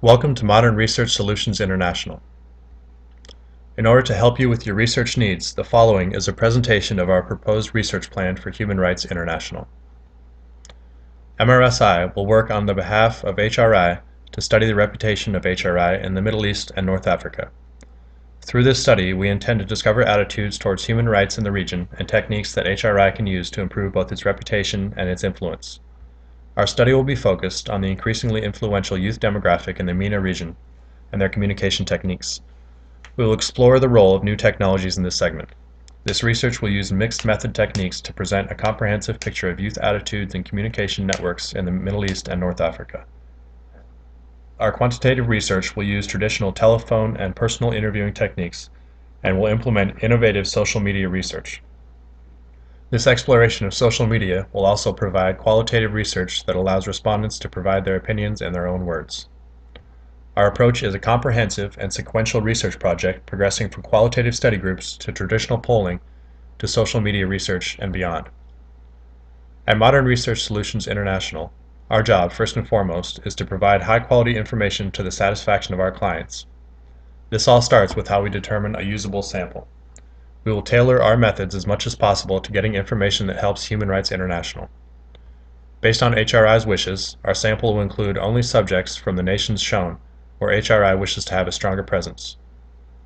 Welcome to Modern Research Solutions International. In order to help you with your research needs, the following is a presentation of our proposed research plan for Human Rights International. MRSI will work on the behalf of HRI to study the reputation of HRI in the Middle East and North Africa. Through this study, we intend to discover attitudes towards human rights in the region and techniques that HRI can use to improve both its reputation and its influence. Our study will be focused on the increasingly influential youth demographic in the MENA region and their communication techniques. We will explore the role of new technologies in this segment. This research will use mixed method techniques to present a comprehensive picture of youth attitudes and communication networks in the Middle East and North Africa. Our quantitative research will use traditional telephone and personal interviewing techniques and will implement innovative social media research. This exploration of social media will also provide qualitative research that allows respondents to provide their opinions in their own words. Our approach is a comprehensive and sequential research project progressing from qualitative study groups to traditional polling to social media research and beyond. At Modern Research Solutions International, our job, first and foremost, is to provide high-quality information to the satisfaction of our clients. This all starts with how we determine a usable sample. We will tailor our methods as much as possible to getting information that helps Human Rights International. Based on HRI's wishes, our sample will include only subjects from the nations shown where HRI wishes to have a stronger presence.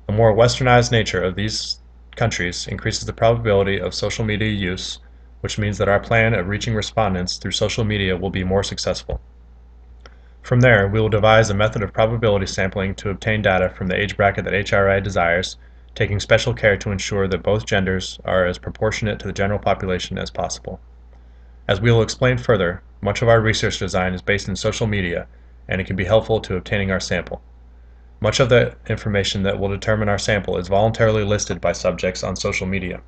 The more westernized nature of these countries increases the probability of social media use, which means that our plan of reaching respondents through social media will be more successful. From there, we will devise a method of probability sampling to obtain data from the age bracket that HRI desires, taking special care to ensure that both genders are as proportionate to the general population as possible. As we will explain further, much of our research design is based in social media, and it can be helpful to obtaining our sample. Much of the information that will determine our sample is voluntarily listed by subjects on social media.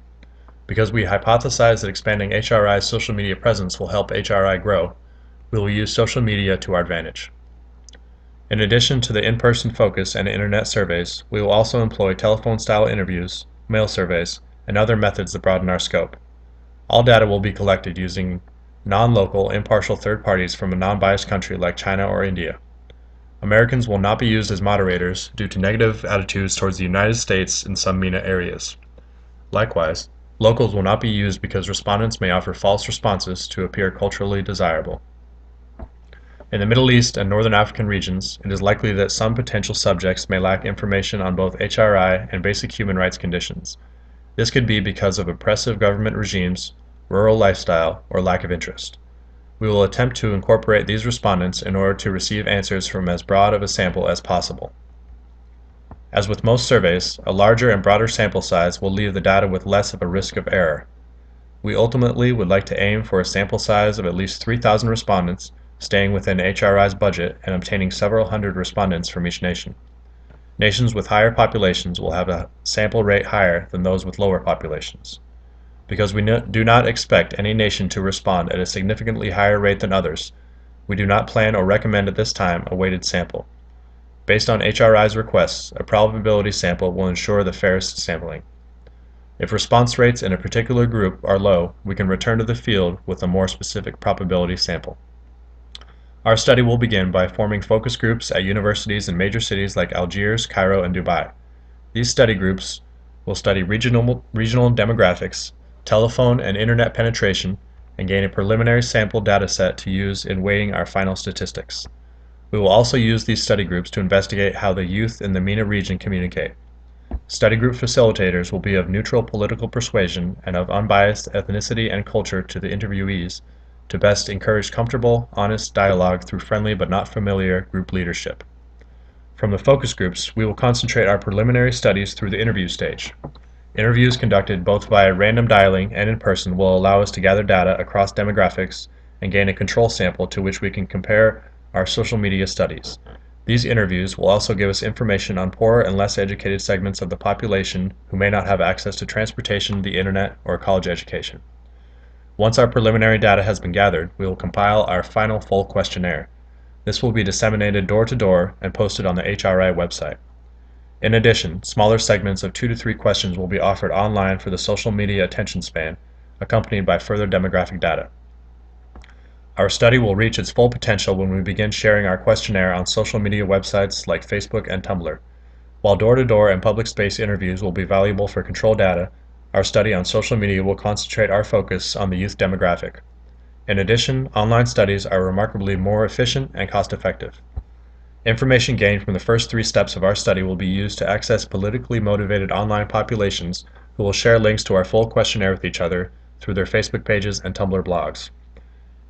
Because we hypothesize that expanding HRI's social media presence will help HRI grow, we will use social media to our advantage. In addition to the in-person focus and internet surveys, we will also employ telephone-style interviews, mail surveys, and other methods that broaden our scope. All data will be collected using non-local, impartial third parties from a non-biased country like China or India. Americans will not be used as moderators due to negative attitudes towards the United States in some MENA areas. Likewise, locals will not be used because respondents may offer false responses to appear culturally desirable. In the Middle East and Northern African regions, it is likely that some potential subjects may lack information on both HRI and basic human rights conditions. This could be because of oppressive government regimes, rural lifestyle, or lack of interest. We will attempt to incorporate these respondents in order to receive answers from as broad of a sample as possible. As with most surveys, a larger and broader sample size will leave the data with less of a risk of error. We ultimately would like to aim for a sample size of at least 3,000 respondents, staying within HRI's budget and obtaining several hundred respondents from each nation. Nations with higher populations will have a sample rate higher than those with lower populations. Because we do not expect any nation to respond at a significantly higher rate than others, we do not plan or recommend at this time a weighted sample. Based on HRI's requests, a probability sample will ensure the fairest sampling. If response rates in a particular group are low, we can return to the field with a more specific probability sample. Our study will begin by forming focus groups at universities in major cities like Algiers, Cairo, and Dubai. These study groups will study regional demographics, telephone and internet penetration, and gain a preliminary sample data set to use in weighting our final statistics. We will also use these study groups to investigate how the youth in the MENA region communicate. Study group facilitators will be of neutral political persuasion and of unbiased ethnicity and culture to the interviewees, to best encourage comfortable, honest dialogue through friendly but not familiar group leadership. From the focus groups, we will concentrate our preliminary studies through the interview stage. Interviews conducted both via random dialing and in person will allow us to gather data across demographics and gain a control sample to which we can compare our social media studies. These interviews will also give us information on poorer and less educated segments of the population who may not have access to transportation, the internet, or college education. Once our preliminary data has been gathered, we will compile our final full questionnaire. This will be disseminated door to door and posted on the HRI website. In addition, smaller segments of 2 to 3 questions will be offered online for the social media attention span, accompanied by further demographic data. Our study will reach its full potential when we begin sharing our questionnaire on social media websites like Facebook and Tumblr. While door-to-door and public space interviews will be valuable for control data, our study on social media will concentrate our focus on the youth demographic. In addition, online studies are remarkably more efficient and cost-effective. Information gained from the first 3 steps of our study will be used to access politically motivated online populations who will share links to our full questionnaire with each other through their Facebook pages and Tumblr blogs.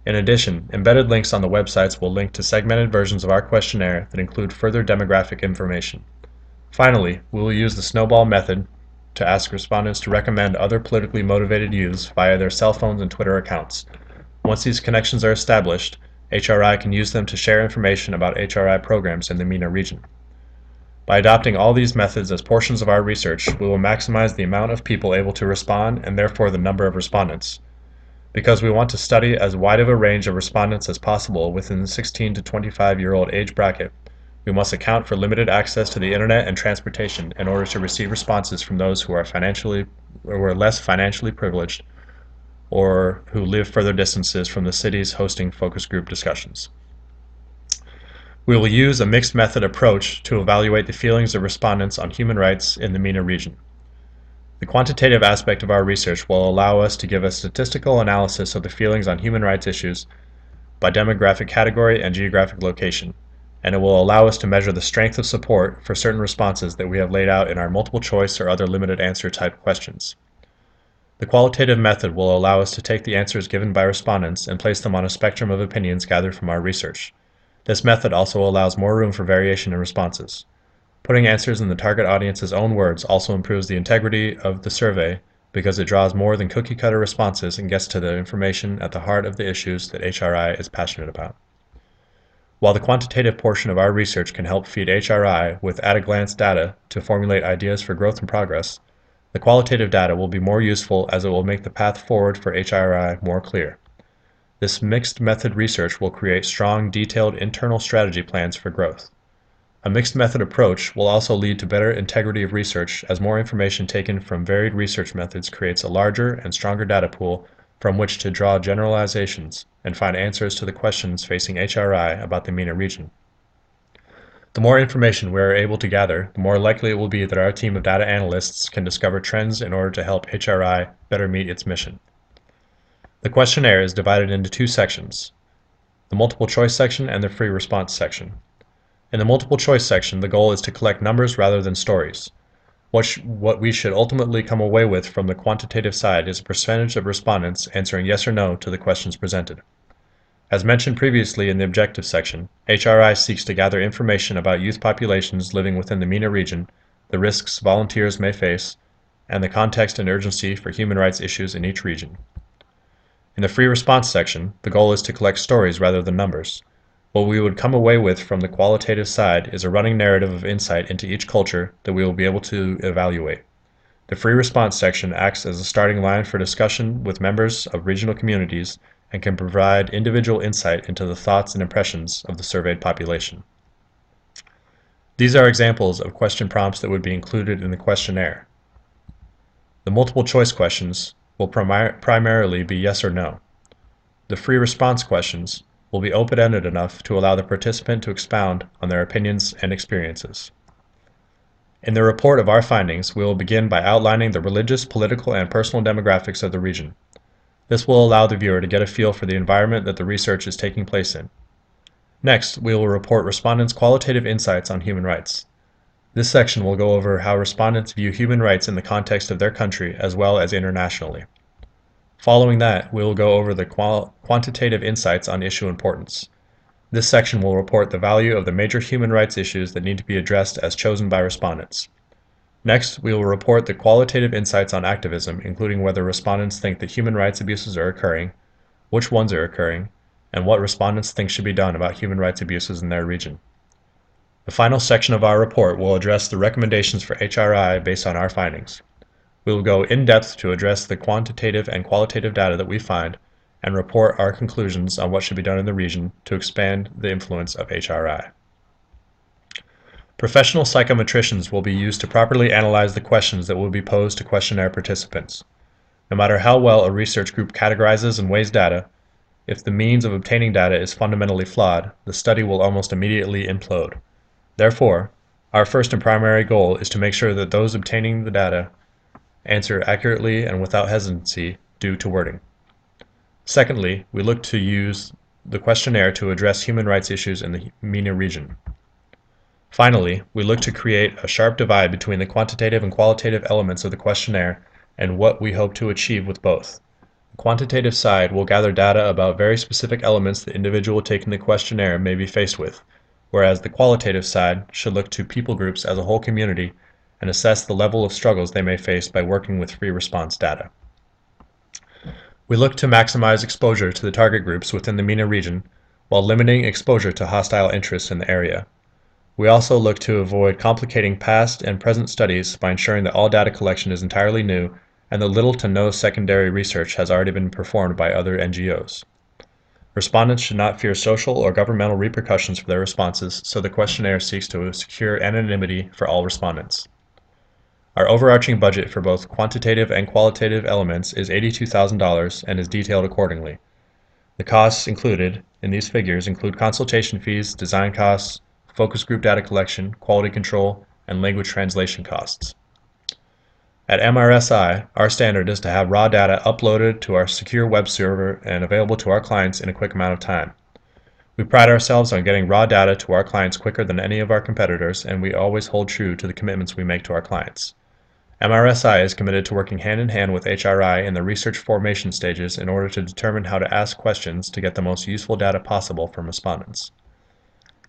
In addition, embedded links on the websites will link to segmented versions of our questionnaire that include further demographic information. Finally, we will use the snowball method to ask respondents to recommend other politically motivated youths via their cell phones and Twitter accounts. Once these connections are established, HRI can use them to share information about HRI programs in the MENA region. By adopting all these methods as portions of our research, we will maximize the amount of people able to respond and therefore the number of respondents. Because we want to study as wide of a range of respondents as possible within the 16 to 25-year-old age bracket, we must account for limited access to the internet and transportation in order to receive responses from those who are less financially privileged or who live further distances from the cities hosting focus group discussions. We will use a mixed method approach to evaluate the feelings of respondents on human rights in the MENA region. The quantitative aspect of our research will allow us to give a statistical analysis of the feelings on human rights issues by demographic category and geographic location, and it will allow us to measure the strength of support for certain responses that we have laid out in our multiple choice or other limited answer type questions. The qualitative method will allow us to take the answers given by respondents and place them on a spectrum of opinions gathered from our research. This method also allows more room for variation in responses. Putting answers in the target audience's own words also improves the integrity of the survey because it draws more than cookie-cutter responses and gets to the information at the heart of the issues that HRI is passionate about. While the quantitative portion of our research can help feed HRI with at-a-glance data to formulate ideas for growth and progress, the qualitative data will be more useful as it will make the path forward for HRI more clear. This mixed method research will create strong, detailed internal strategy plans for growth. A mixed method approach will also lead to better integrity of research as more information taken from varied research methods creates a larger and stronger data pool from which to draw generalizations and find answers to the questions facing HRI about the MENA region. The more information we are able to gather, the more likely it will be that our team of data analysts can discover trends in order to help HRI better meet its mission. The questionnaire is divided into 2 sections, the multiple choice section and the free response section. In the multiple choice section, the goal is to collect numbers rather than stories. What we should ultimately come away with from the quantitative side is a percentage of respondents answering yes or no to the questions presented. As mentioned previously in the objective section, HRI seeks to gather information about youth populations living within the MENA region, the risks volunteers may face, and the context and urgency for human rights issues in each region. In the free response section, the goal is to collect stories rather than numbers. What we would come away with from the qualitative side is a running narrative of insight into each culture that we will be able to evaluate. The free response section acts as a starting line for discussion with members of regional communities and can provide individual insight into the thoughts and impressions of the surveyed population. These are examples of question prompts that would be included in the questionnaire. The multiple choice questions will primarily be yes or no. The free response questions will be open-ended enough to allow the participant to expound on their opinions and experiences. In the report of our findings, we will begin by outlining the religious, political, and personal demographics of the region. This will allow the viewer to get a feel for the environment that the research is taking place in. Next, we will report respondents' qualitative insights on human rights. This section will go over how respondents view human rights in the context of their country as well as internationally. Following that, we will go over the quantitative insights on issue importance. This section will report the value of the major human rights issues that need to be addressed as chosen by respondents. Next, we will report the qualitative insights on activism, including whether respondents think that human rights abuses are occurring, which ones are occurring, and what respondents think should be done about human rights abuses in their region. The final section of our report will address the recommendations for HRI based on our findings. We will go in depth to address the quantitative and qualitative data that we find and report our conclusions on what should be done in the region to expand the influence of HRI. Professional psychometricians will be used to properly analyze the questions that will be posed to questionnaire participants. No matter how well a research group categorizes and weighs data, If the means of obtaining data is fundamentally flawed, the study will almost immediately implode. Therefore, our first and primary goal is to make sure that those obtaining the data answer accurately and without hesitancy due to wording. Secondly, we look to use the questionnaire to address human rights issues in the MENA region. Finally, we look to create a sharp divide between the quantitative and qualitative elements of the questionnaire and what we hope to achieve with both. The quantitative side will gather data about very specific elements the individual taking the questionnaire may be faced with, whereas the qualitative side should look to people groups as a whole community and assess the level of struggles they may face by working with free response data. We look to maximize exposure to the target groups within the MENA region while limiting exposure to hostile interests in the area. We also look to avoid complicating past and present studies by ensuring that all data collection is entirely new and that little to no secondary research has already been performed by other NGOs. Respondents should not fear social or governmental repercussions for their responses, so the questionnaire seeks to secure anonymity for all respondents. Our overarching budget for both quantitative and qualitative elements is $82,000 and is detailed accordingly. The costs included in these figures include consultation fees, design costs, focus group data collection, quality control, and language translation costs. At MRSI, our standard is to have raw data uploaded to our secure web server and available to our clients in a quick amount of time. We pride ourselves on getting raw data to our clients quicker than any of our competitors, and we always hold true to the commitments we make to our clients. MRSI is committed to working hand in hand with HRI in the research formation stages in order to determine how to ask questions to get the most useful data possible from respondents.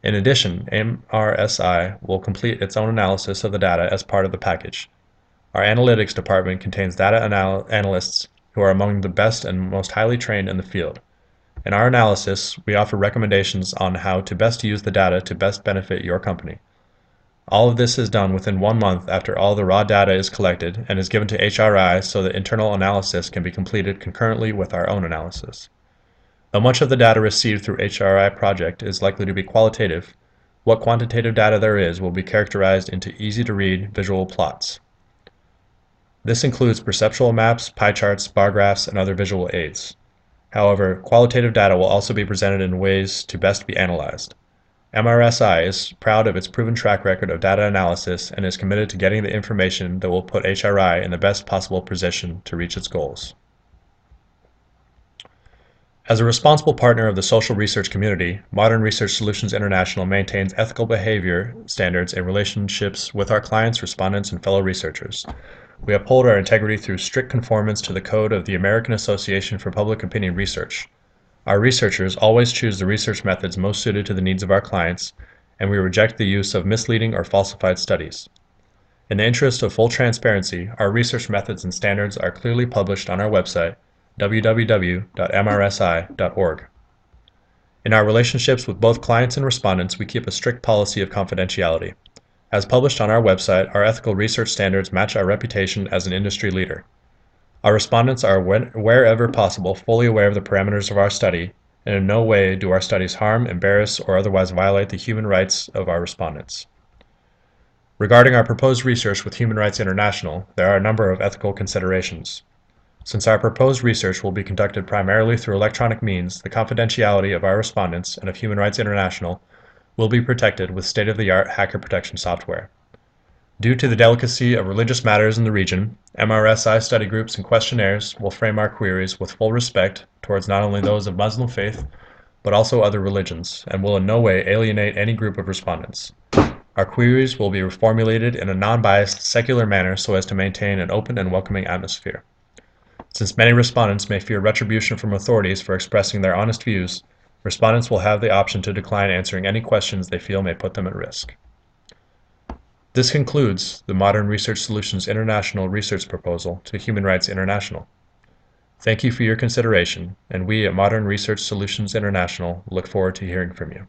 In addition, MRSI will complete its own analysis of the data as part of the package. Our analytics department contains data analysts who are among the best and most highly trained in the field. In our analysis, we offer recommendations on how to best use the data to best benefit your company. All of this is done within 1 month after all the raw data is collected and is given to HRI so that internal analysis can be completed concurrently with our own analysis. Though much of the data received through HRI project is likely to be qualitative, what quantitative data there is will be characterized into easy-to-read visual plots. This includes perceptual maps, pie charts, bar graphs, and other visual aids. However, qualitative data will also be presented in ways to best be analyzed. MRSI is proud of its proven track record of data analysis and is committed to getting the information that will put HRI in the best possible position to reach its goals. As a responsible partner of the social research community, Modern Research Solutions International maintains ethical behavior standards in relationships with our clients, respondents, and fellow researchers. We uphold our integrity through strict conformance to the code of the American Association for Public Opinion Research. Our researchers always choose the research methods most suited to the needs of our clients, and we reject the use of misleading or falsified studies. In the interest of full transparency, our research methods and standards are clearly published on our website, www.mrsi.org. In our relationships with both clients and respondents, we keep a strict policy of confidentiality. As published on our website, our ethical research standards match our reputation as an industry leader. Our respondents are, wherever possible, fully aware of the parameters of our study, and in no way do our studies harm, embarrass, or otherwise violate the human rights of our respondents. Regarding our proposed research with Human Rights International, there are a number of ethical considerations. Since our proposed research will be conducted primarily through electronic means, the confidentiality of our respondents and of Human Rights International will be protected with state-of-the-art hacker protection software. Due to the delicacy of religious matters in the region, MRSI study groups and questionnaires will frame our queries with full respect towards not only those of Muslim faith, but also other religions, and will in no way alienate any group of respondents. Our queries will be formulated in a non-biased, secular manner so as to maintain an open and welcoming atmosphere. Since many respondents may fear retribution from authorities for expressing their honest views, respondents will have the option to decline answering any questions they feel may put them at risk. This concludes the Modern Research Solutions International research proposal to Human Rights International. Thank you for your consideration, and we at Modern Research Solutions International look forward to hearing from you.